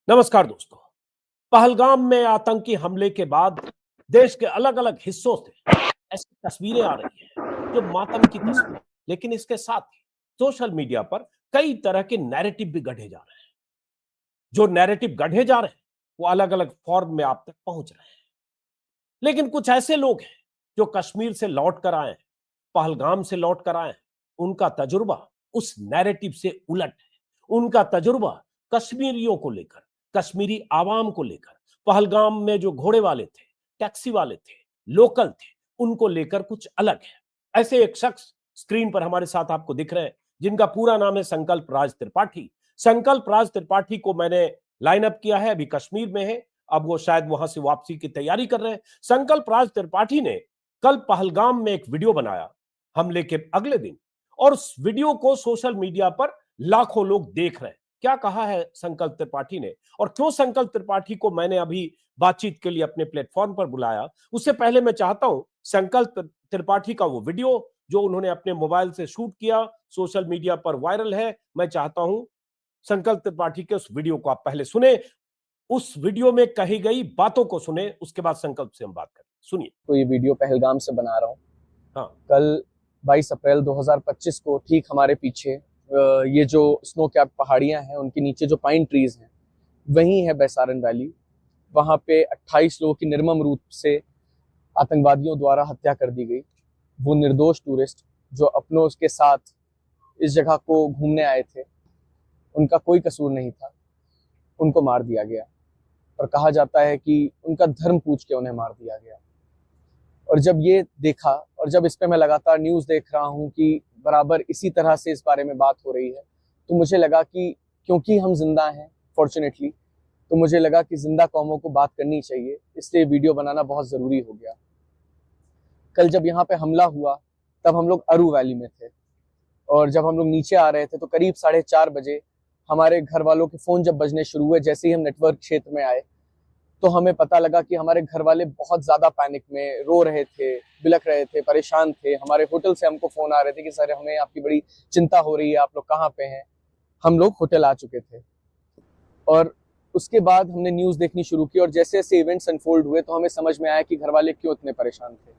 नमस्कार दोस्तों। पहलगाम में आतंकी हमले के बाद देश के अलग अलग हिस्सों से ऐसी तस्वीरें आ रही हैं जो मातम की तस्वीर, लेकिन इसके साथ ही सोशल मीडिया पर कई तरह के नैरेटिव भी गढ़े जा रहे हैं। जो नैरेटिव गढ़े जा रहे हैं वो अलग अलग फॉर्म में आप तक पहुंच रहे हैं, लेकिन कुछ ऐसे लोग हैं जो कश्मीर से लौट कर आए हैं, पहलगाम से लौट कर आए हैं। उनका तजुर्बा उस नैरेटिव से उलट है। उनका तजुर्बा कश्मीरियों को लेकर, कश्मीरी आवाम को लेकर, पहलगाम में जो घोड़े वाले थे, टैक्सी वाले थे, लोकल थे, उनको लेकर कुछ अलग है। ऐसे एक शख्स स्क्रीन पर हमारे साथ आपको दिख रहे हैं, जिनका पूरा नाम है संकल्प राज त्रिपाठी। संकल्प राज त्रिपाठी को मैंने लाइन अप किया है, अभी कश्मीर में है। अब वो शायद वहां से वापसी की तैयारी कर रहे हैं। संकल्प राज त्रिपाठी ने कल पहलगाम में एक वीडियो बनाया हमले के अगले दिन, और उस वीडियो को सोशल मीडिया पर लाखों लोग देख रहे हैं। क्या कहा है संकल्प त्रिपाठी ने और क्यों संकल्प त्रिपाठी को मैंने अभी बातचीत के लिए अपने प्लेटफॉर्म पर बुलाया, उससे पहले मैं चाहता हूं संकल्प त्रिपाठी का वो वीडियो जो उन्होंने अपने मोबाइल से शूट किया, सोशल मीडिया पर वायरल है, मैं चाहता हूं संकल्प त्रिपाठी के उस वीडियो को आप पहले सुने, उस वीडियो में कही गई बातों को सुने, उसके बाद संकल्प से हम बात करें। सुनिए। तो ये वीडियो पहलगाम से बना रहा हूँ। हाँ। कल 22 अप्रैल 2025 को ठीक हमारे पीछे ये जो स्नो कैप पहाड़ियां हैं, उनके नीचे जो पाइन ट्रीज हैं, वही है बैसारन वैली। वहां पे 28 लोगों की निर्मम रूप से आतंकवादियों द्वारा हत्या कर दी गई। वो निर्दोष टूरिस्ट जो अपनों के साथ इस जगह को घूमने आए थे, उनका कोई कसूर नहीं था, उनको मार दिया गया। और कहा जाता है कि उनका धर्म पूछ के उन्हें मार दिया गया। और जब ये देखा और जब इस पे मैं लगातार न्यूज़ देख रहा हूँ कि बराबर इसी तरह से इस बारे में बात हो रही है, तो मुझे लगा कि क्योंकि हम जिंदा हैं फॉर्चुनेटली, तो मुझे लगा कि जिंदा कौमों को बात करनी चाहिए, इसलिए वीडियो बनाना बहुत ज़रूरी हो गया। कल जब यहाँ पे हमला हुआ तब हम लोग अरू वैली में थे, और जब हम लोग नीचे आ रहे थे तो करीब 4:30 बजे हमारे घर वालों के फ़ोन जब बजने शुरू हुए, जैसे ही हम नेटवर्क क्षेत्र में आए, तो हमें पता लगा कि हमारे घर वाले बहुत ज़्यादा पैनिक में रो रहे थे, बिलख रहे थे, परेशान थे। हमारे होटल से हमको फ़ोन आ रहे थे कि सर हमें आपकी बड़ी चिंता हो रही है, आप लोग कहाँ पे हैं। हम लोग होटल आ चुके थे, और उसके बाद हमने न्यूज़ देखनी शुरू की, और जैसे जैसे इवेंट्स अनफोल्ड हुए तो हमें समझ में आया कि घर वाले क्यों इतने परेशान थे।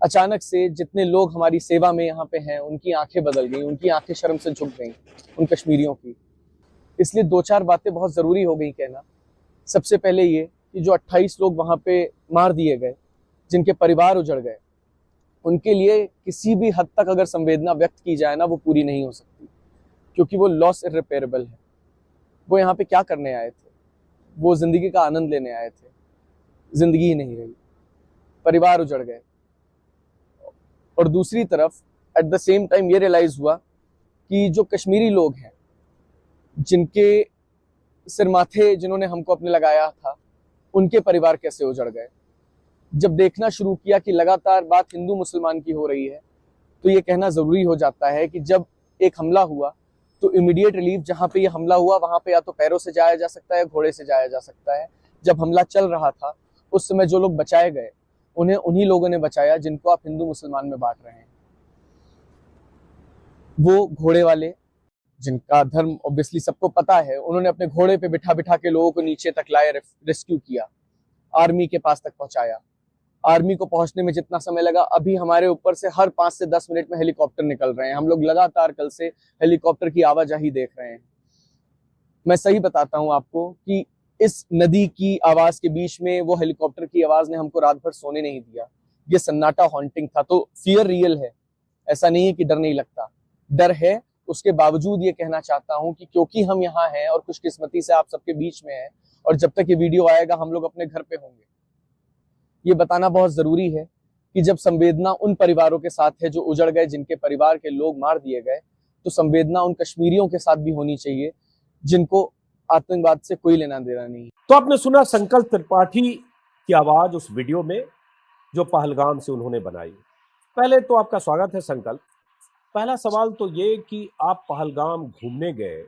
अचानक से जितने लोग हमारी सेवा में यहाँ पे हैं, उनकी आंखें बदल गई, उनकी आंखें शर्म से झुक गई, उन कश्मीरियों की। इसलिए 2-4 बातें बहुत ज़रूरी हो गई कहना। सबसे पहले ये कि जो 28 लोग वहाँ पे मार दिए गए, जिनके परिवार उजड़ गए, उनके लिए किसी भी हद तक अगर संवेदना व्यक्त की जाए ना, वो पूरी नहीं हो सकती, क्योंकि वो लॉस इररिपेरेबल है। वो यहाँ पे क्या करने आए थे? वो जिंदगी का आनंद लेने आए थे। जिंदगी ही नहीं रही, परिवार उजड़ गए। और दूसरी तरफ एट द सेम टाइम ये रियलाइज हुआ कि जो कश्मीरी लोग हैं, जिनके सिर माथे जिन्होंने हमको अपने लगाया था, उनके परिवार कैसे उजड़ गए। जब देखना शुरू किया कि लगातार बात हिंदू मुसलमान की हो रही है, तो ये कहना जरूरी हो जाता है कि जब एक हमला हुआ तो इमीडिएट रिलीफ जहाँ पे ये हमला हुआ वहां पे या तो पैरों से जाया जा सकता है, घोड़े से जाया जा सकता है। जब हमला चल रहा था उस समय जो लोग बचाए गए, उन्हें उन्हीं लोगों ने बचाया जिनको आप हिंदू मुसलमान में बांट रहे हैं। वो घोड़े वाले, जिनका धर्म ऑब्वियसली सबको पता है, उन्होंने अपने घोड़े पे बिठा बिठा के लोगों को नीचे तक लाए, रेस्क्यू किया, आर्मी के पास तक पहुंचाया। आर्मी को पहुंचने में जितना समय लगा, अभी हमारे ऊपर से हर 5 से 10 मिनट में हेलीकॉप्टर निकल रहे हैं। हम लोग लगातार कल से हेलीकॉप्टर की आवाजाही देख रहे हैं। मैं सही बताता हूं आपको कि इस नदी की आवाज के बीच में वो हेलीकॉप्टर की आवाज ने हमको रात भर सोने नहीं दिया। ये सन्नाटा हॉन्टिंग था। तो फियर रियल है, ऐसा नहीं है कि डर नहीं लगता, डर है। उसके बावजूद ये कहना चाहता हूं कि क्योंकि हम यहाँ हैं और खुशकिस्मती से आप सबके बीच में हैं, और जब तक ये वीडियो आएगा हम लोग अपने घर पे होंगे, ये बताना बहुत जरूरी है कि जब संवेदना उन परिवारों के साथ है जो उजड़ गए, जिनके परिवार के लोग मार दिए गए, तो संवेदना उन कश्मीरियों के साथ भी होनी चाहिए जिनको आतंकवाद से कोई लेना देना नहीं। तो आपने सुना संकल्प त्रिपाठी की आवाज उस वीडियो में जो पहलगाम से उन्होंने बनाई। पहले तो आपका स्वागत है संकल्प। पहला सवाल तो ये कि आप पहलगाम घूमने गए,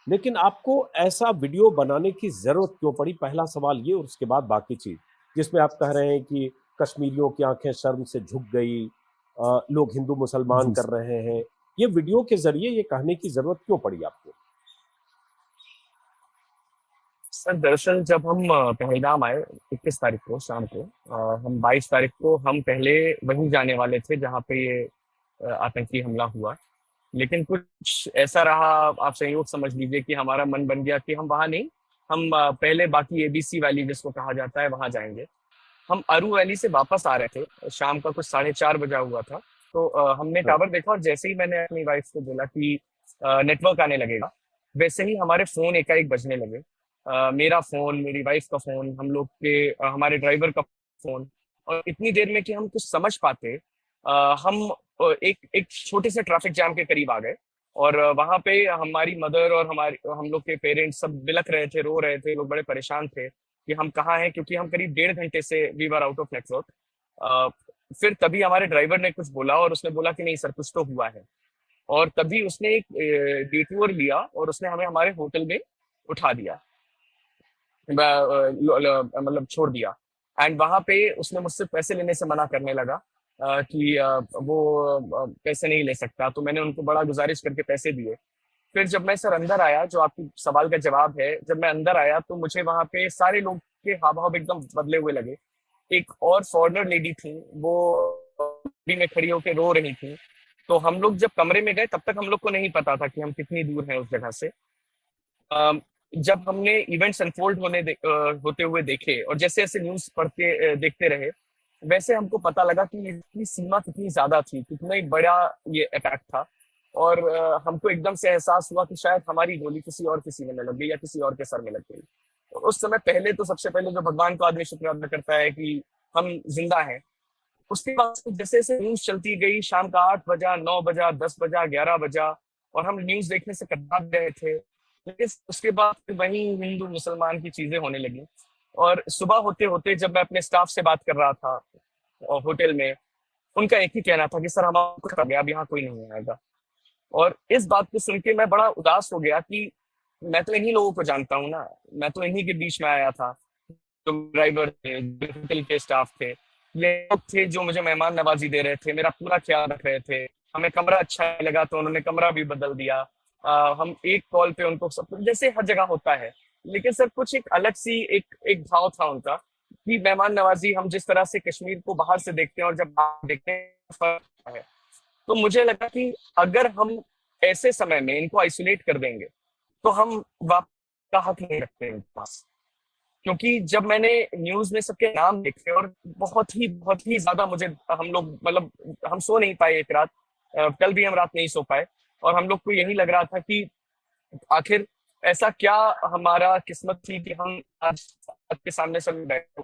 लेकिन आपको ऐसा वीडियो बनाने की जरूरत क्यों पड़ी? पहला सवाल ये, और उसके बाद बाकी चीज, जिसमें आप कह रहे हैं कि कश्मीरियों की आंखें शर्म से झुक गई, लोग हिंदू मुसलमान जी कर रहे हैं, ये वीडियो के जरिए ये कहने की जरूरत क्यों पड़ी आपको? सर दरअसल जब हम पहलगाम आए 21 तारीख को शाम को, हम 22 तारीख को हम पहले वहीं जाने वाले थे जहाँ पे ये आतंकी हमला हुआ। लेकिन कुछ ऐसा रहा, आप संयोग समझ लीजिए कि हमारा मन बन गया कि हम वहाँ नहीं, हम पहले बाकी एबीसी वैली जिसको कहा जाता है वहाँ जाएंगे। हम अरू वैली से वापस आ रहे थे, शाम का कुछ 4:30 बजा हुआ था। तो हमने हाँ। टावर देखा और जैसे ही मैंने अपनी वाइफ को बोला कि नेटवर्क आने लगेगा, वैसे ही हमारे फोन एकाएक बजने लगे। मेरा फोन, मेरी वाइफ का फोन, हम लोग के हमारे ड्राइवर का फोन। और इतनी देर में कि हम कुछ समझ पाते, हम एक एक छोटे से ट्रैफिक जैम के करीब आ गए। और वहां पे हमारी मदर और हमारी हम लोग के पेरेंट्स सब बिलख रहे थे, रो रहे थे, लोग बड़े परेशान थे कि हम कहाँ हैं, क्योंकि हम करीब 1.5 घंटे से we were out of network. फिर तभी हमारे ड्राइवर ने कुछ बोला और उसने बोला कि नहीं सर कुछ तो हुआ है। और तभी उसने एक डिटूर लिया और उसने हमें हमारे होटल में उठा दिया, मतलब छोड़ दिया। एंड वहां पे उसने मुझसे पैसे लेने से मना करने लगा, कि वो पैसे नहीं ले सकता। तो मैंने उनको बड़ा गुजारिश करके पैसे दिए। फिर जब मैं सर अंदर आया, जो आपकी सवाल का जवाब है, जब मैं अंदर आया तो मुझे वहां पे सारे लोग के हाव भाव एकदम बदले हुए लगे। एक और फॉरनर लेडी थी, वो गाड़ी में खड़ी होकर रो रही थी। तो हम लोग जब कमरे में गए तब तक हम लोग को नहीं पता था कि हम कितनी दूर हैं उस जगह से। अम, जब हमने इवेंट्स अनफोल्ड होते हुए देखे और जैसे जैसे न्यूज पढ़ते देखते रहे, वैसे हमको पता लगा कि इसकी सीमा कितनी ज्यादा थी, कितना ही बड़ा ये अटैक था। और हमको एकदम से एहसास हुआ कि शायद हमारी गोली किसी और के सीने में लग गई या किसी और के सर में लग गई। तो उस समय पहले तो सबसे पहले जो भगवान को आदमी शुक्र अदा करता है कि हम जिंदा हैं। उसके बाद से जैसे जैसे न्यूज चलती गई, शाम का 8 बजा, 9 बजा, 10 बजा, 11 बजा, और हम न्यूज देखने से कतरा गए थे। लेकिन उसके बाद फिर वही हिंदू मुसलमान की चीजें होने लगी। और सुबह होते होते जब मैं अपने स्टाफ से बात कर रहा था होटल में, उनका एक ही कहना था कि सर हमारा कुछ कर गया, अब यहाँ कोई नहीं आएगा। और इस बात को सुन के मैं बड़ा उदास हो गया कि मैं तो इन्हीं लोगों को जानता हूँ ना, मैं तो इन्हीं के बीच में आया था। जो ड्राइवर थे, जो होटल के स्टाफ थे, ये लोग थे जो मुझे मेहमान नवाजी दे रहे थे, मेरा पूरा ख्याल रख रहे थे। हमें कमरा अच्छा नहीं लगा तो उन्होंने कमरा भी बदल दिया। हम एक कॉल पे उनको सब जैसे हर जगह होता है। लेकिन सर कुछ एक अलग सी एक एक भाव था उनका कि मेहमान नवाजी हम जिस तरह से कश्मीर को बाहर से देखते हैं और जब बाहर देखते हैं फर्क है। तो मुझे लगा कि अगर हम ऐसे समय में इनको आइसोलेट कर देंगे तो हम वापस का हक नहीं रखते इनके पास। क्योंकि जब मैंने न्यूज में सबके नाम देखे और बहुत ही ज्यादा मुझे, हम लोग मतलब हम सो नहीं पाए एक रात, कल भी हम रात नहीं सो पाए। और हम लोग को यही लग रहा था कि आखिर ऐसा क्या हमारा किस्मत थी कि हम आज आपके सामने सब बैठे।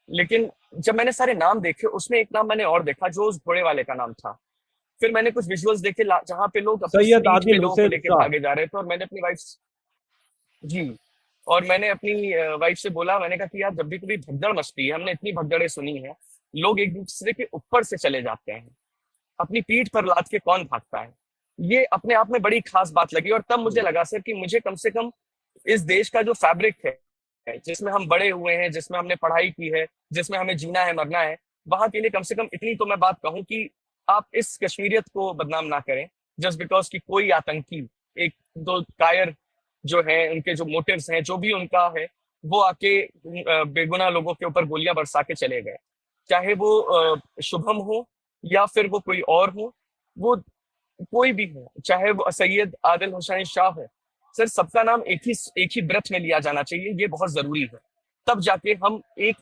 लेकिन जब मैंने सारे नाम देखे, उसमें एक नाम मैंने और देखा जो उस घोड़े वाले का नाम था। फिर मैंने कुछ विजुअल्स देखे जहां पे लोग अपनी सैयद स्पीड में आदिल लोगों को हुसैन लेके शाह। भागे जा रहे थे। और मैंने अपनी वाइफ, जी, और मैंने अपनी वाइफ से बोला, मैंने कहा कि यार जब भी कभी भगदड़ मचती है, हमने इतनी भगदड़ें सुनी है, लोग एक दूसरे के ऊपर से चले जाते हैं, अपनी पीठ पर लाद के कौन भागता है। ये अपने आप में बड़ी खास बात लगी। और तब मुझे लगा सर कि मुझे कम से कम इस देश का जो फैब्रिक है, जिसमें हम बड़े हुए हैं, जिसमें हमने पढ़ाई की है, जिसमें हमें जीना है मरना है, वहां के लिए कम से कम इतनी तो मैं बात कहूं कि आप इस कश्मीरियत को बदनाम ना करें जस्ट बिकॉज कि कोई आतंकी, एक दो कायर जो है, उनके जो मोटिव्स हैं, जो भी उनका है, वो आके बेगुनाह लोगों के ऊपर गोलियां बरसा के चले गए। चाहे वो शुभम हो या फिर वो कोई और हो, वो कोई भी हो, चाहे वो सैयद आदिल हुसैन शाह हो, सर सबका नाम एक ही ब्रेथ में लिया जाना चाहिए। ये बहुत जरूरी है। तब जाके हम एक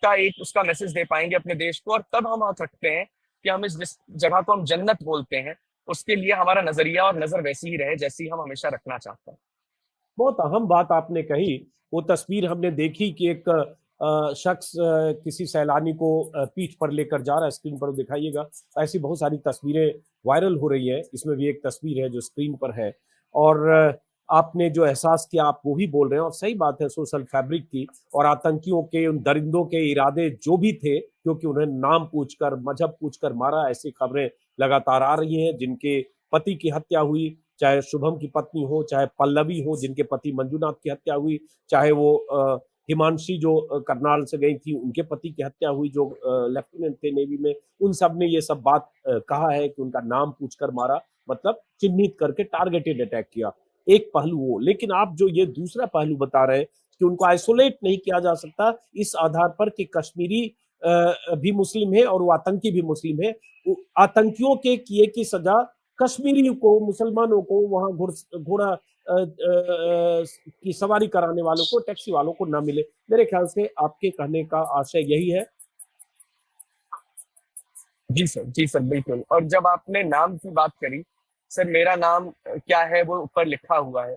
का एक उसका मैसेज दे पाएंगे अपने देश को। और तब हम हक रखते हैं कि हम इस जिस जगह को हम जन्नत बोलते हैं, उसके लिए हमारा नजरिया और नजर वैसी ही रहे जैसी हम हमेशा रखना चाहते हैं। बहुत अहम बात आपने कही। वो तस्वीर हमने देखी कि एक शख्स किसी सैलानी को पीठ पर लेकर जा रहा है, स्क्रीन पर दिखाइएगा। ऐसी बहुत सारी तस्वीरें वायरल हो रही हैं, इसमें भी एक तस्वीर है जो स्क्रीन पर है। और आपने जो एहसास किया आप वो ही बोल रहे हैं, और सही बात है सोशल फैब्रिक की। और आतंकियों के, उन दरिंदों के इरादे जो भी थे, क्योंकि उन्हें नाम पूछकर, मजहब पूछकर मारा, ऐसी खबरें लगातार आ रही हैं। जिनके पति की हत्या हुई, चाहे शुभम की पत्नी हो, चाहे पल्लवी हो जिनके पति मंजुनाथ की हत्या हुई, चाहे वो हिमांशी जो करनाल से गई थी उनके पति की हत्या हुई, जो लेफ्टिनेंट थे नेवी में, उन सब ने ये सब बात कहा है कि उनका नाम पूछकर मारा, मतलब चिन्हित करके टारगेटेड अटैक किया। एक पहलू वो, लेकिन आप जो ये दूसरा पहलू बता रहे हैं कि उनको आइसोलेट नहीं किया जा सकता इस आधार पर कि कश्मीरी भी मुस्लिम है और वो आतंकी भी मुस्लिम है। आतंकियों के किए की सजा कश्मीरियों को, मुसलमानों को, वहां घोड़ा की सवारी कराने वालों को, टैक्सी वालों को ना मिले। मेरे ख्याल से आपके कहने का आशय यही है। जी सर, बिल्कुल। और जब आपने नाम की बात करी, सर मेरा नाम क्या है वो ऊपर लिखा हुआ है,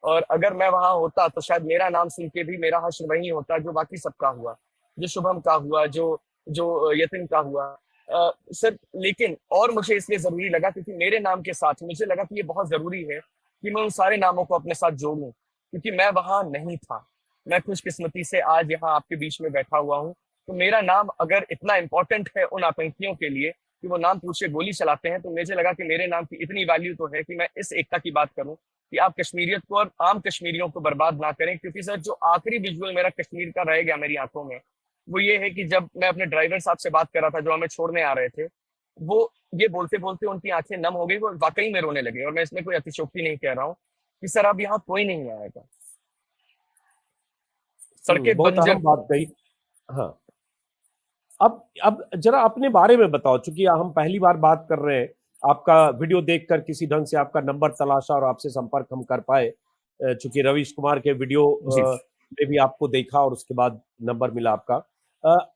और अगर मैं वहां होता तो शायद मेरा नाम सुन के भी मेरा हश्र वही होता जो बाकी सबका हुआ, जो शुभम का हुआ, जो जो यतिन का हुआ। सर लेकिन और मुझे इसलिए जरूरी लगा क्योंकि मेरे नाम के साथ मुझे लगा कि ये बहुत जरूरी है कि मैं उन सारे नामों को अपने साथ जोड़ूं, क्योंकि मैं वहां नहीं था। मैं खुशकिस्मती से आज यहाँ आपके बीच में बैठा हुआ हूँ। तो मेरा नाम अगर इतना इम्पोर्टेंट है उन आतंकियों के लिए कि वो नाम पूछ के गोली चलाते हैं, तो मुझे लगा कि मेरे नाम की इतनी वैल्यू तो है कि मैं इस एकता की बात करूं कि आप कश्मीरियत को और आम कश्मीरियों को बर्बाद ना करें। क्योंकि सर जो आखिरी विजुअल मेरा कश्मीर का रह गया मेरी आंखों में, वो ये है कि जब मैं अपने ड्राइवर साहब से बात कर रहा था जो हमें छोड़ने आ रहे थे, वो ये बोलते बोलते उनकी आंखें नम हो गई, वो वाकई में रोने लगे। और मैं इसमें कोई अतिशयोक्ति नहीं कह रहा हूँ कि सर अब यहाँ कोई नहीं आएगा, सड़कें बहुत बंजर अहम बात कही। हाँ, अब जरा अपने बारे में बताओ, चूंकि हम पहली बार बात कर रहे हैं, आपका वीडियो देखकर किसी ढंग से आपका नंबर तलाशा और आपसे संपर्क हम कर पाए, चूंकि रवीश कुमार के वीडियो जी। में भी आपको देखा और उसके बाद नंबर मिला आपका।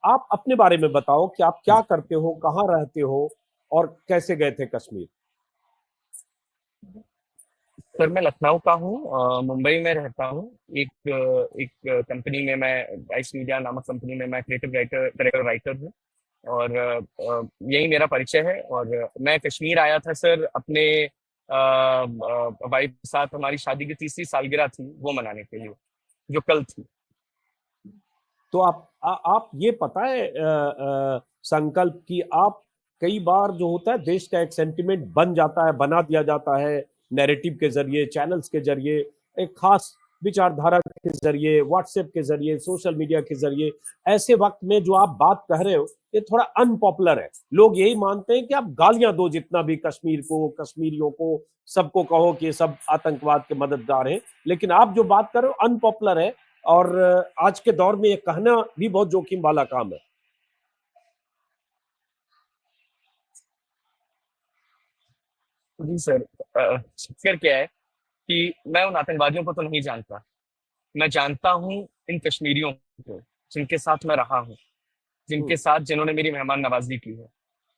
आप अपने बारे में बताओ कि आप क्या करते हो, कहाँ रहते हो और कैसे गए थे कश्मीर। सर मैं लखनऊ का हूँ, मुंबई में रहता हूँ। एक कंपनी में, मैं वाइस मीडिया नामक कंपनी में मैं क्रिएटिव राइटर, डायरेक्टर राइटर हूँ। और यही मेरा परिचय है। और मैं कश्मीर आया था सर अपने वाइफ के साथ, हमारी शादी की 30वीं सालगिरह थी, वो मनाने के लिए, जो कल थी। तो आप ये पता है संकल्प की आप, कई बार जो होता है देश का एक सेंटिमेंट बन जाता है, बना दिया जाता है नैरेटिव के जरिए, चैनल्स के जरिए, एक खास विचारधारा के जरिए, व्हाट्सएप के जरिए, सोशल मीडिया के जरिए। ऐसे वक्त में जो आप बात कह रहे हो ये थोड़ा अनपॉपुलर है। लोग यही मानते हैं कि आप गालियां दो जितना भी कश्मीर को, कश्मीरियों को, सबको कहो कि ये सब आतंकवाद के मददगार हैं, लेकिन आप जो बात कर रहे हो अनपॉपुलर है। और आज के दौर में ये कहना भी बहुत जोखिम वाला काम है। जी सर, फिर क्या है कि मैं उन आतंकवादियों को तो नहीं जानता, मैं जानता हूँ इन कश्मीरियों को जिनके साथ मैं रहा हूँ, जिनके साथ जिन्होंने मेरी मेहमान नवाजी की है।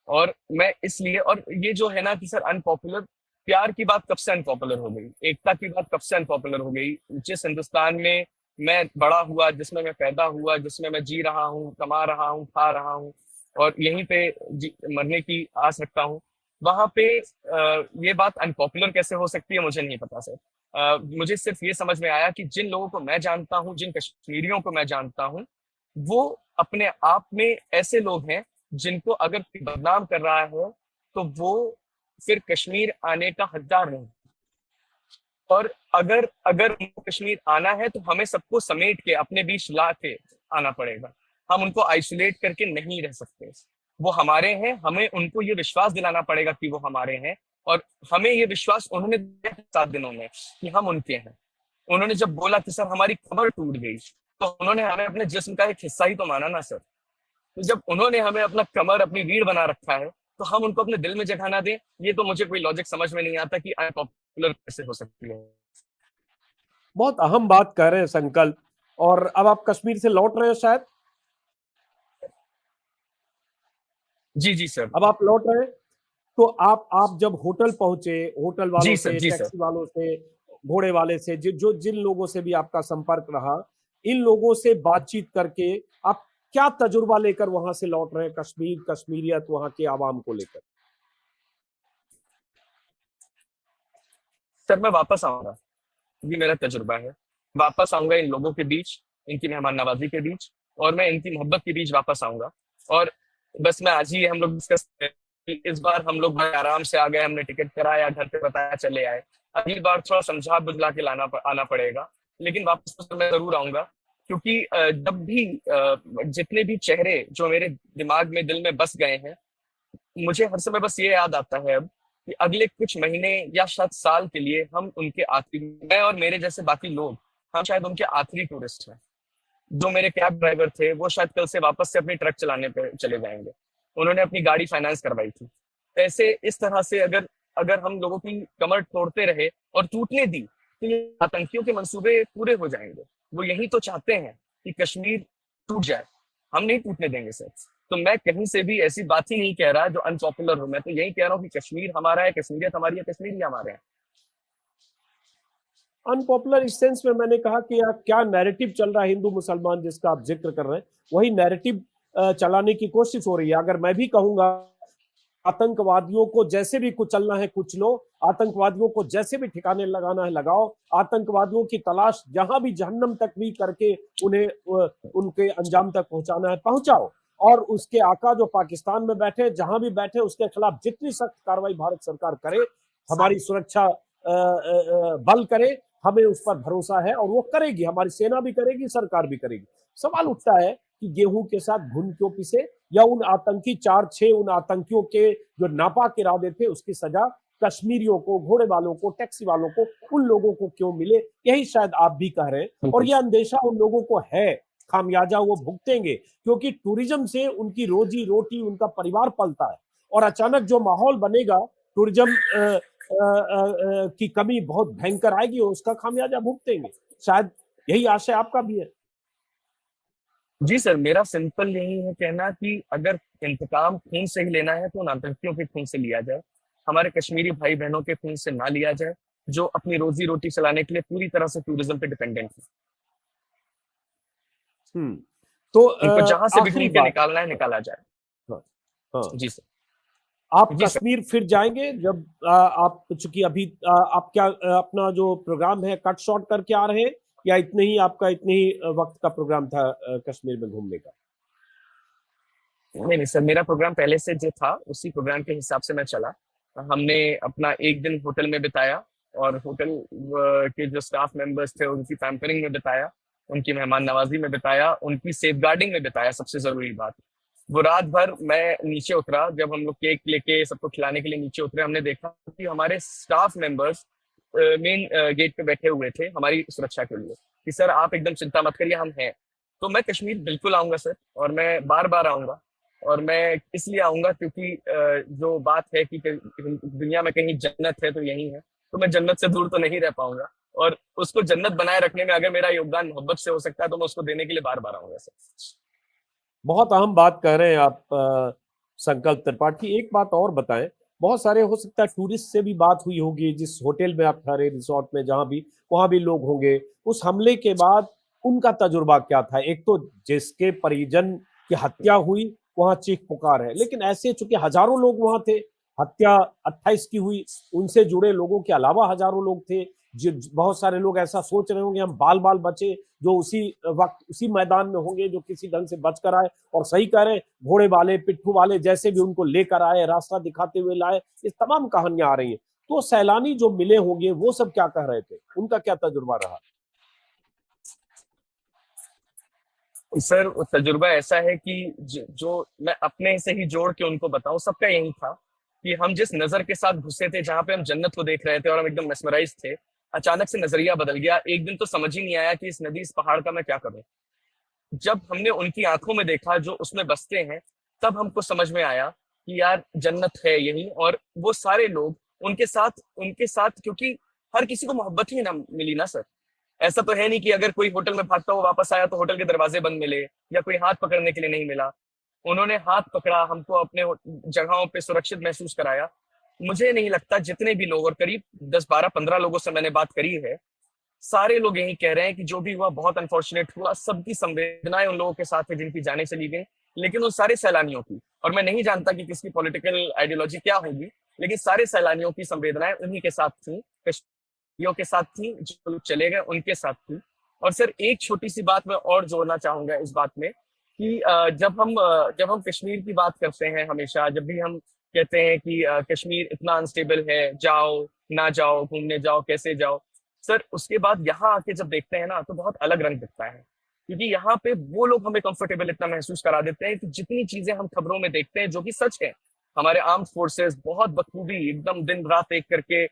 और मैं इसलिए, और ये जो है ना कि सर अनपॉपुलर, प्यार की बात कब से अनपॉपुलर हो गई, एकता की बात कब से अनपॉपुलर हो गई। जिस हिंदुस्तान में मैं बड़ा हुआ, जिसमें मैं पैदा हुआ, जिसमें मैं जी रहा हूँ, कमा रहा हूँ, खा रहा हूँ, और यहीं पे मरने की आस रखता हूँ, वहां पे ये बात अनपॉपुलर कैसे हो सकती है मुझे नहीं पता सर। मुझे सिर्फ ये समझ में आया कि जिन लोगों को मैं जानता हूँ, जिन कश्मीरियों को मैं जानता हूँ, वो अपने आप में ऐसे लोग हैं जिनको अगर कोई बदनाम कर रहा है तो वो फिर कश्मीर आने का हकदार नहीं। और अगर अगर उनको कश्मीर आना है तो हमें सबको समेट के अपने बीच ला के आना पड़ेगा। हम उनको आइसोलेट करके नहीं रह सकते। वो हमारे हैं, हमें उनको ये विश्वास दिलाना पड़ेगा कि वो हमारे हैं। और हमें ये विश्वास उन्होंने दिया 7 दिनों में कि हम उनके हैं। उन्होंने जब बोला कि सर हमारी कमर टूट गई, तो उन्होंने हमें अपने जिस्म का एक हिस्सा ही तो माना ना सर। तो जब उन्होंने हमें अपना कमर, अपनी रीढ़ बना रखा है, तो हम उनको अपने दिल में जगह ना दें, ये तो मुझे कोई लॉजिक समझ में नहीं आता कि अनपॉपुलर कैसे हो सकती है। बहुत अहम बात कह रहे हैं संकल्प। और अब आप कश्मीर से लौट रहे हो शायद। जी जी सर। अब आप लौट रहे हैं, तो आप जब होटल पहुंचे, होटल वालों जी सर। से, जी सर। टैक्सी वालों से, घोड़े वाले से, जो जिन लोगों से भी आपका संपर्क रहा, इन लोगों से बातचीत करके आप क्या तजुर्बा लेकर वहां से लौट रहे हैं, कश्मीर, कश्मीरियत, वहां के आवाम को लेकर। सर मैं वापस आऊंगा, ये मेरा तजुर्बा है। वापस आऊंगा इन लोगों के बीच, इनकी मेहमान नवाजी के बीच, और मैं इनकी मोहब्बत के बीच वापस आऊंगा। और बस मैं आज ही हम लोग डिस्कस कि इस बार हम लोग बड़े आराम से आ गए, हमने टिकट कराया, घर पे बताया, चले आए। अगली बार थोड़ा समझा बुझला के आना पड़ेगा, लेकिन वापस तो मैं जरूर आऊंगा। क्योंकि जब भी जितने भी चेहरे जो मेरे दिमाग में, दिल में बस गए हैं, मुझे हर समय बस ये याद आता है अब कि अगले कुछ महीने या शायद साल के लिए हम उनके आखिरी, मैं और मेरे जैसे बाकी लोग हम शायद उनके आखिरी टूरिस्ट हैं। जो मेरे कैब ड्राइवर थे वो शायद कल से वापस से अपनी ट्रक चलाने पे चले जाएंगे। उन्होंने अपनी गाड़ी फाइनेंस करवाई थी। ऐसे इस तरह से अगर अगर हम लोगों की कमर तोड़ते रहे और टूटने दी तो ये आतंकियों के मंसूबे पूरे हो जाएंगे। वो यही तो चाहते हैं कि कश्मीर टूट जाए। हम नहीं टूटने देंगे सर। तो मैं कहीं से भी ऐसी बात ही नहीं कह रहा जो अनपॉपुलर हो। मैं तो यही कह रहा हूँ कि कश्मीर हमारा है, कश्मीरियत हमारी है, कश्मीर ही हमारे हैं। अनपॉपुलर इस सेंस में मैंने कहा कि यार क्या नैरेटिव चल रहा है हिंदू मुसलमान जिसका आप जिक्र कर रहे हैं, वही नैरेटिव चलाने की कोशिश हो रही है। अगर मैं भी कहूंगा आतंकवादियों को जैसे भी कुचलना है कुचलो, आतंकवादियों को जैसे भी ठिकाने लगाना है लगाओ, आतंकवादियों की तलाश जहां भी जहन्नम तक भी करके उन्हें उनके अंजाम तक पहुंचाना है पहुंचाओ, और उसके आका जो पाकिस्तान में बैठे जहां भी बैठे उसके खिलाफ जितनी सख्त कार्रवाई भारत सरकार करे, हमारी सुरक्षा बल करे, हमें उस पर भरोसा है और वो करेगी। हमारी सेना भी करेगी, सरकार भी करेगी। सवाल उठता है कि गेहूं के साथ घुन क्यों पिसे, या उन आतंकी 4-6 उन आतंकियों के जो नापाक इरादे थे उसकी सजा कश्मीरियों को, घोड़े वालों को, टैक्सी वालों को, उन लोगों को क्यों मिले? यही शायद आप भी कह रहे हैं, और यह अंदेशा उन लोगों को है। खामियाजा वो भुगतेंगे क्योंकि टूरिज्म से उनकी रोजी रोटी, उनका परिवार पलता है, और अचानक जो माहौल बनेगा टूरिज्म की कमी बहुत भयंकर आएगी, उसका खामियाजा भुगतेंगे। शायद यही आशय आपका भी है। जी सर, मेरा सिंपल यही है कहना कि अगर इंतकाम खून से ही लेना है तो उन आतंकियों के खून से लिया जाए, हमारे कश्मीरी भाई बहनों के खून से ना लिया जाए, जो अपनी रोजी रोटी चलाने के लिए पूरी तरह से टूरिज्म पे डिपेंडेंट है। तो उनको जहां से भी आखिरी ढूंढ के बात, निकालना है निकाला जाए। हाँ, हाँ, जी सर। आप जी सर। कश्मीर फिर जाएंगे जब आप, चूंकि अभी आप क्या अपना जो प्रोग्राम है कट शॉर्ट करके आ रहे हैं, या इतने ही आपका इतने ही वक्त का प्रोग्राम था कश्मीर में घूमने का? नहीं नहीं सर, मेरा प्रोग्राम पहले से जो था उसी प्रोग्राम के हिसाब से मैं चला। हमने अपना एक दिन होटल में बिताया और होटल के जो स्टाफ मेंबर्स थे उनकी पैम्परिंग में बिताया, उनकी मेहमान नवाजी में बिताया, उनकी सेफगार्डिंग में बिताया। सबसे जरूरी बात, वो रात भर मैं नीचे उतरा, जब हम लोग केक लेके सबको खिलाने के लिए नीचे उतरे, हमने देखा कि हमारे स्टाफ मेंबर्स मेन गेट पे बैठे हुए थे हमारी सुरक्षा के लिए कि सर आप एकदम चिंता मत करिए, हम हैं। तो मैं कश्मीर बिल्कुल आऊंगा सर, और मैं बार बार आऊंगा। और मैं इसलिए आऊंगा क्योंकि जो बात है कि दुनिया में कहीं जन्नत है तो यही है, तो मैं जन्नत से दूर तो नहीं रह पाऊंगा, और उसको जन्नत बनाए रखने में अगर मेरा योगदान मोहब्बत से हो सकता है तो मैं उसको देने के लिए बार बार आऊंगा सर। बहुत अहम बात कह रहे हैं आप संकल्प त्रिपाठी। एक बात और बताएं, बहुत सारे हो सकता है टूरिस्ट से भी बात हुई होगी, जिस होटल में आप ठहरे, रिसोर्ट में, जहां भी, वहां भी लोग होंगे। उस हमले के बाद उनका तजुर्बा क्या था? एक तो जिसके परिजन की हत्या हुई वहां चीख पुकार है, लेकिन ऐसे चूंकि हजारों लोग वहां थे, हत्या 28 की हुई, उनसे जुड़े लोगों के अलावा हजारों लोग थे। बहुत सारे लोग ऐसा सोच रहे होंगे हम बाल बाल बचे, जो उसी वक्त उसी मैदान में होंगे, जो किसी ढंग से बच कर आए। और सही कह रहे, घोड़े वाले, पिट्ठू वाले, जैसे भी उनको लेकर आए, रास्ता दिखाते हुए लाए, ये तमाम कहानियां आ रही हैं। तो सैलानी जो मिले होंगे वो सब क्या कह रहे थे, उनका क्या तजुर्बा रहा? सर तजुर्बा ऐसा है कि जो मैं अपने से ही जोड़ के उनको बताऊं, सबका यही था कि हम जिस नजर के साथ घुसे थे, जहां पे हम जन्नत को देख रहे थे और हम एकदम मेस्मराइज थे, अचानक से नजरिया बदल गया। एक दिन तो समझ ही नहीं आया कि इस नदी, इस पहाड़ का मैं क्या करूं। जब हमने उनकी आंखों में देखा जो उसमें बसते हैं, तब हमको समझ में आया कि यार जन्नत है यही। और वो सारे लोग उनके साथ क्योंकि हर किसी को मोहब्बत ही ना मिली ना सर। ऐसा तो है नहीं कि अगर कोई होटल में भागता हुआ वापस आया तो होटल के दरवाजे बंद मिले या कोई हाथ पकड़ने के लिए नहीं मिला। उन्होंने हाथ पकड़ा, हमको अपने जगहों पे सुरक्षित महसूस कराया। मुझे नहीं लगता, जितने भी लोग, और करीब 10-12-15 लोगों से मैंने बात करी है, सारे लोग यही कह रहे हैं कि जो भी हुआ बहुत अनफॉर्चुनेट हुआ। सबकी संवेदनाएं उन लोगों के साथ है जिनकी जाने चली गई, लेकिन उन सारे सैलानियों की, और मैं नहीं जानता कि किसकी पॉलिटिकल आइडियोलॉजी क्या होगी, लेकिन सारे सैलानियों की संवेदनाएं उन्हीं के साथ थी, कश्मीरियों के साथ थी, जो चले गए उनके साथ थी। और सर एक छोटी सी बात मैं और जोड़ना चाहूंगा इस बात में कि जब हम कश्मीर की बात करते हैं, हमेशा जब भी हम कहते हैं कि कश्मीर इतना अनस्टेबल है, जाओ ना जाओ, घूमने जाओ, कैसे जाओ, सर उसके बाद यहाँ आके जब देखते हैं ना तो बहुत अलग रंग दिखता है। क्योंकि यहाँ पे वो लोग हमें कंफर्टेबल इतना महसूस करा देते हैं कि जितनी चीजें हम खबरों में देखते हैं, जो कि सच है, हमारे आर्म्ड फोर्सेस बहुत बखूबी एकदम दिन रात एक करके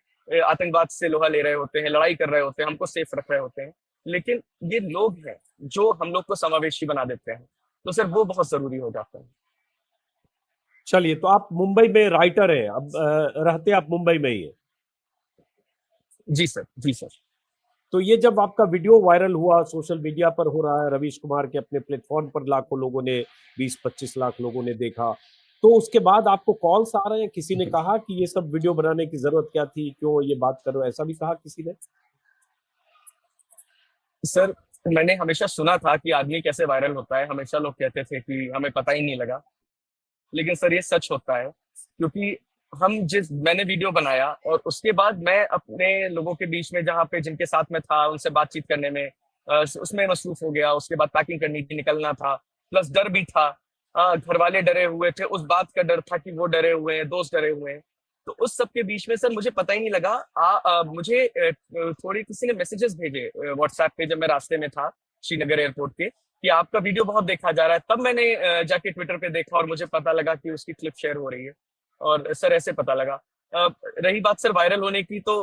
आतंकवाद से लोहा ले रहे होते हैं, लड़ाई कर रहे होते हैं, हमको सेफ रख रहे होते हैं। लेकिन ये लोग हैं जो हम लोग को समावेशी बना देते हैं, तो सर वो बहुत ज़रूरी हो जाता है। चलिए, तो आप मुंबई में राइटर हैं, अब रहते आप मुंबई में ही हैं। जी सर, जी सर। तो ये जब आपका वीडियो वायरल हुआ, सोशल मीडिया पर हो रहा है, रवीश कुमार के अपने प्लेटफॉर्म पर लाखों लोगों ने, 20-25 लाख लोगों ने देखा, तो उसके बाद आपको कॉल्स आ रहे हैं? किसी ने कहा कि ये सब वीडियो बनाने की जरूरत क्या थी, क्यों ये बात कर रहे हो, ऐसा भी कहा किसी ने? सर, मैंने हमेशा सुना था कि आदमी कैसे वायरल होता है, हमेशा लोग कहते थे कि हमें पता ही नहीं लगा। लेकिन सर ये सच होता है, क्योंकि मैंने वीडियो बनाया और उसके बाद मैं अपने लोगों के बीच में जहाँ पे जिनके साथ में था उनसे बातचीत करने में उसमें मसरूफ हो गया। उसके बाद पैकिंग करनी थी, निकलना था, प्लस डर भी था। घर वाले डरे हुए थे, उस बात का डर था कि वो डरे हुए हैं, दोस्त डरे हुए हैं। तो उस सब के बीच में सर मुझे पता ही नहीं लगा। मुझे थोड़ी किसी ने मैसेजेस भेजे व्हाट्सएप पे जब मैं रास्ते में था श्रीनगर एयरपोर्ट के, कि आपका वीडियो बहुत देखा जा रहा है। तब मैंने जाके ट्विटर पे देखा और मुझे पता लगा कि उसकी क्लिप शेयर हो रही है, और सर ऐसे पता लगा। रही बात सर वायरल होने की, तो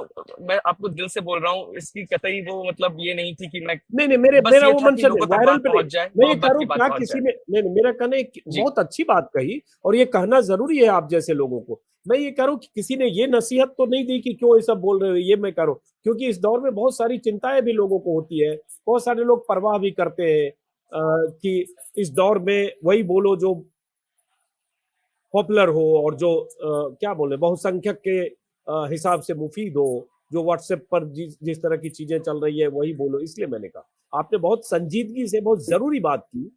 मैं आपको दिल से बोल रहा हूँ, इसकी कतई वो मतलब ये नहीं थी कि मैं, नहीं नहीं, मेरे बस मेरा ये वो था कि मंशा नहीं, लोगों तक वायरल बात पे नहीं। पहुंच जाए, मैं ये कह मोहब्बत रहा की हूँ, बात क्या पहुंच किसी जाए। ने, नहीं नहीं, मेरा कहना एक जी बहुत अच्छी बात कही, और ये कहना जरूरी है आप जैसे लोगों को। मैं ये कह रहा हूँ कि किसी ने ये नसीहत तो नहीं दी कि क्यों ये सब बोल रहे हो, ये मैं कह रहा हूँ, क्योंकि इस दौर में बहुत सारी चिंताएं भी लोगों को होती है, बहुत सारे लोग परवाह भी करते हैं कि इस दौर में वही बोलो जो पॉपुलर हो, और जो क्या बोले, बहुसंख्यक के हिसाब से मुफीद हो, जो व्हाट्सएप पर जिस तरह की चीजें चल रही है वही बोलो। इसलिए मैंने कहा, आपने बहुत संजीदगी से बहुत जरूरी बात की।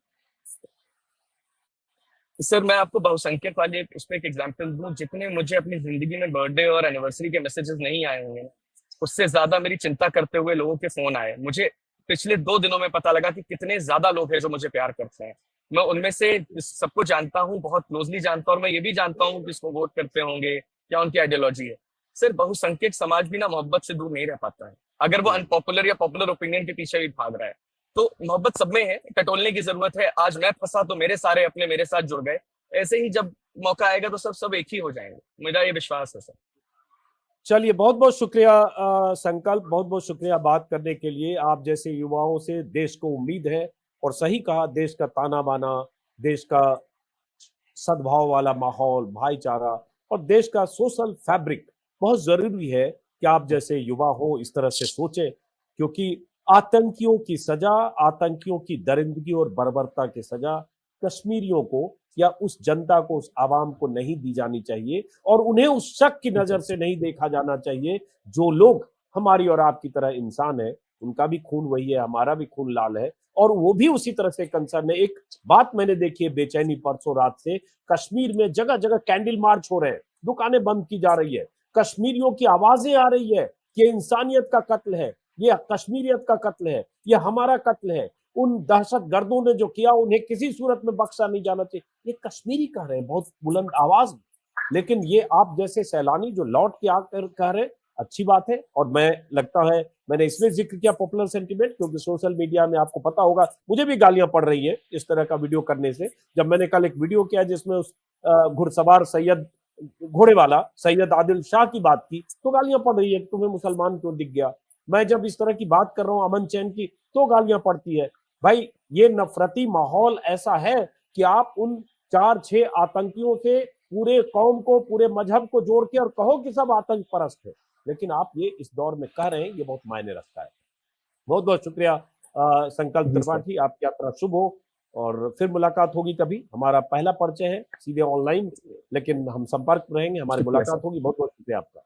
सर, मैं आपको बहुसंख्यक वाले उसमें एक एग्जांपल दूं, जितने मुझे अपनी जिंदगी में बर्थडे और एनिवर्सरी के मैसेजेस नहीं आए होंगे, उससे ज्यादा मेरी चिंता करते हुए लोगों के फोन आए। मुझे पिछले 2 दिनों में पता लगा कि कितने ज्यादा लोग हैं जो मुझे प्यार करते हैं। मैं उनमें से सबको जानता हूँ, बहुत क्लोजली जानता हूँ, और मैं ये भी जानता हूँ कि इसको वोट करते होंगे, क्या उनकी आइडियोलॉजी है। सर, बहुसंख्यक समाज भी ना मोहब्बत से दूर नहीं रह पाता है, अगर वो अनपॉपुलर या पॉपुलर ओपिनियन के पीछे भी भाग रहा है। तो मोहब्बत सब में है, टटोलने की जरूरत है। आज मैं फंसा तो मेरे सारे अपने मेरे साथ जुड़ गए। ऐसे ही जब मौका आएगा तो सब सब एक ही हो जाएंगे, मेरा ये विश्वास है सर। चलिए, बहुत बहुत शुक्रिया संकल्प, बहुत बहुत शुक्रिया बात करने के लिए। आप जैसे युवाओं से देश को उम्मीद है, और सही कहा, देश का ताना बाना, देश का सद्भाव वाला माहौल, भाईचारा, और देश का सोशल फैब्रिक बहुत जरूरी है कि आप जैसे युवा हो इस तरह से सोचें, क्योंकि आतंकियों की सजा, आतंकियों की दरिंदगी और बर्बरता की सजा कश्मीरियों को या उस जनता को, उस आवाम को नहीं दी जानी चाहिए, और उन्हें उस शक की नजर से नहीं देखा जाना चाहिए। जो लोग हमारी और आपकी तरह इंसान है, उनका भी खून वही है, हमारा भी खून लाल है, और वो भी उसी तरह से कंसर्न है। एक बात मैंने देखी है बेचैनी परसों रात से, कश्मीर में जगह जगह कैंडल मार्च हो रहे हैं, दुकानें बंद की जा रही है, कश्मीरियों की आवाजें आ रही है कि इंसानियत का कत्ल है, ये कश्मीरियत का कत्ल है, ये हमारा कत्ल है, उन दहशत गर्दों ने जो किया उन्हें किसी सूरत में बख्शा नहीं जाना चाहिए। ये कश्मीरी कह रहे हैं बहुत बुलंद आवाज में, लेकिन ये आप जैसे सैलानी जो लौट के आकर कह रहे, अच्छी बात है। और मैं लगता है मैंने इसलिए जिक्र किया पॉपुलर सेंटीमेंट, क्योंकि सोशल मीडिया में आपको पता होगा मुझे भी गालियां पड़ रही है इस तरह का वीडियो करने से। जब मैंने कल एक वीडियो किया जिसमें उस घुड़सवार सैयद, घोड़े वाला सैयद आदिल शाह की बात की, तो गालियां पड़ रही है, तुम्हें मुसलमान क्यों दिख गया। मैं जब इस तरह की बात कर रहा हूं अमन चैन की, तो गालियां पड़ती है। भाई, ये नफरती माहौल ऐसा है कि आप उन 4-6 आतंकियों से पूरे कौम को, पूरे मजहब को जोड़ के और कहो कि सब आतंक परस्त है, लेकिन आप ये इस दौर में कह रहे हैं, ये बहुत मायने रखता है। बहुत बहुत शुक्रिया संकल्प जी सर। त्रिपाठी, आपकी यात्रा शुभ हो, और फिर मुलाकात होगी कभी। हमारा पहला परिचय है सीधे ऑनलाइन, लेकिन हम संपर्क में रहेंगे, हमारी शुक्रिया मुलाकात सर। होगी। बहुत बहुत शुक्रिया आपका।